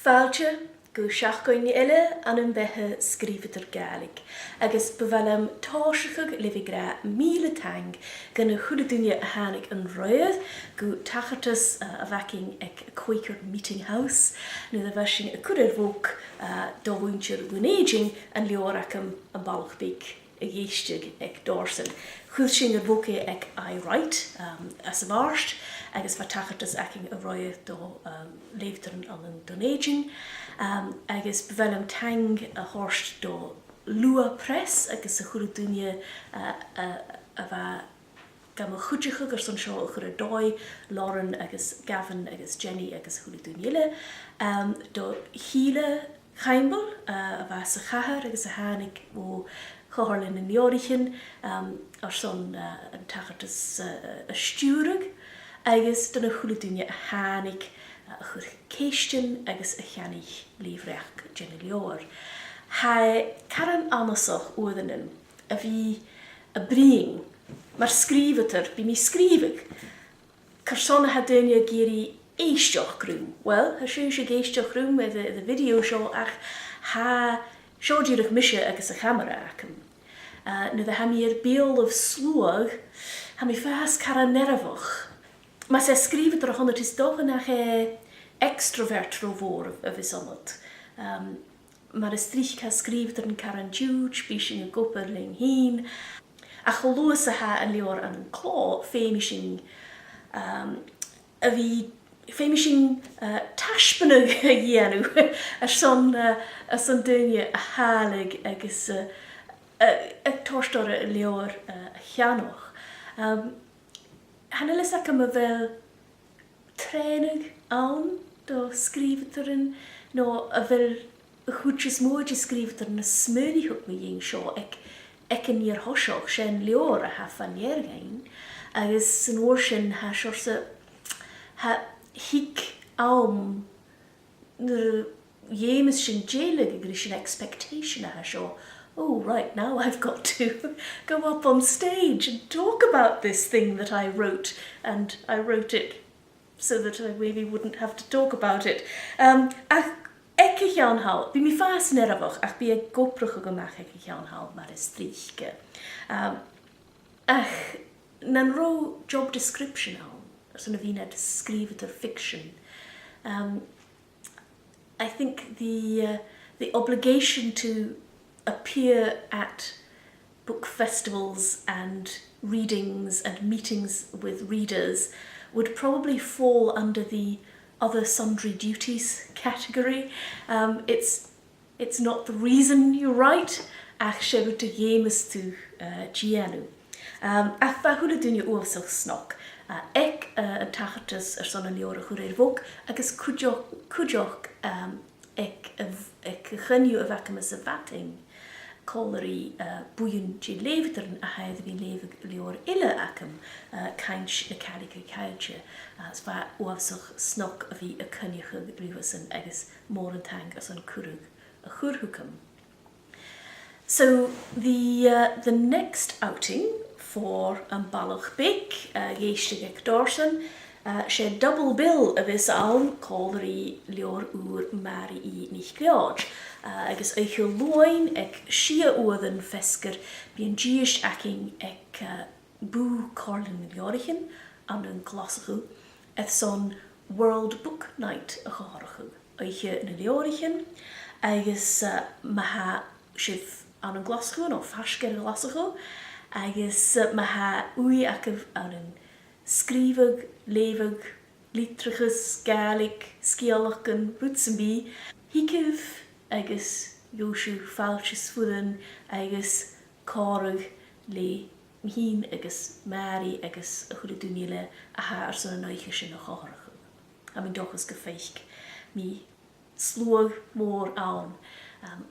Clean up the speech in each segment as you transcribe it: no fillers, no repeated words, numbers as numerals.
Fáilte go seachcoin eile an an bheithe scríomhaidir Gaelic, agus bhfuilm táiseach libh gra míle tang gan na chualadúine a tháinig an roiad go tachartas a bhacing ag Quaker Meeting House, nu a bheith sin a cuidir bhóg do bhaintear gúnéiding an leoracham an ballachbíc a dhéisteag ag dorsan. Chúil sin ar bhóca ag I write as a bharst, agus bheit tachartas acing a roiad do léiftar an donéiding, agus bhfuilm tang a horst do lua press agus a chualadúine a bheith gam a chuideach gur san seo chur a dói, Lauren agus Gavin agus Jenny agus chualadúine do híle chaimbal a bheith sa chathair agus a tháinig ó choharlinn an leorichin ar son an tachartas a stiúrag, agus donna chualadúine a tháinig a chur céistin agus a cheannig líomhreach Jenny leor. Ha caran anasach uadanin a bhí a bríing, mar scríomhaidir, bí mí scríomhig, carsona ha duine géirí éisteach grúm. Well, ha siú sé géisteach grúm with the video seo ach ha seodíirech mise agus a camera acum. Nu the ha mi béal of slúag, ha mi fás cara nervach. Ma sé scríomhaidir a honnert is dogan nach extrovert rovór a bhís annat. Mar is trích ha scríomhaidir an caran dúd, bí sin a gopur ling hín, a cholúas a ha an leor an clá féimising a bhí féimising taispanag a dhéanú ar son duine a hálig agus ag tórstóir a leor a cheannach. Hanna lis acam a bheith trénig ann do scríomhaidirin nó a bheith chuútris móid i scríomhaidir na smúniúch mi dhéon seo ag an níor thoiseach sin leor a ha fan neargain, agus san uair sin ha seorsa ha hic am na dhémas sin déalaigh ag sin expectation a ha seo. Oh, right, now I've got to go up on stage and talk about this thing that I wrote, and I wrote it so that I maybe wouldn't have to talk about it. Ach ecce cheanhail, bí mi fás nervach ach bí ag goprach go meach ecce cheanhail mar is tríchge. Ach nan ro job description hail, son a bhíine scríomhaidir fiction. I think the obligation to appear at book festivals and readings and meetings with readers would probably fall under the other sundry duties category. It's not the reason you write, ach sef to dhémas tú gianú. Ach ba chualadúine uamsach snoc. Ec an tachartas ar son an leor a chuir bhóg, agus cúdeoch ec chynniú a bhacam as a bhating, cólarí búin dí léiftar a haid bhí léifig leor ile acam caint na Gaelic a cailte, as bha uamsach snoc a bhí a cynniúcha riwasan agus mór an tang as an curug a churhucam. So the next outing for an ballachbíc géisteag ag dorsan, sé double bill a bhís ann cólarí leor úr mari I nich gleod, agus eichel loin ag sia uadan fescar bí an díist acing ag bú Corlin leorichin an an glasachu eth son World Book Night a chaharachu. Eiche na leorichin, agus maha sif an an glasachu no fascar glasachu, agus maha ui acah an an scríomhag, léimhag, lítrichas, Gaelic, scialachgan, rútsanbí, hícah agus Jóisiú fáiltis fudan agus córag le mhín agus Mary agus a chualadúine a ha ar son naiche sin a chórachu. A mi dochas go féich mi slúag mór ann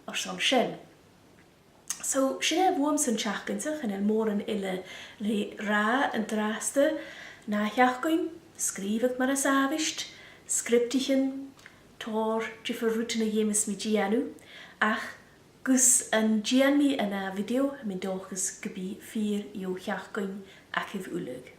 ar son sin. So sin bhuam san teachcaintach an mór an ile le rá an drásta na cheachcain, scríomhach mar a sábhaist, scriptichin, tór de verrútena dhémas mi gianú, ach gus an gianmi yn a video mi dochas gybi 4 i'w cheachcain ac if ulig.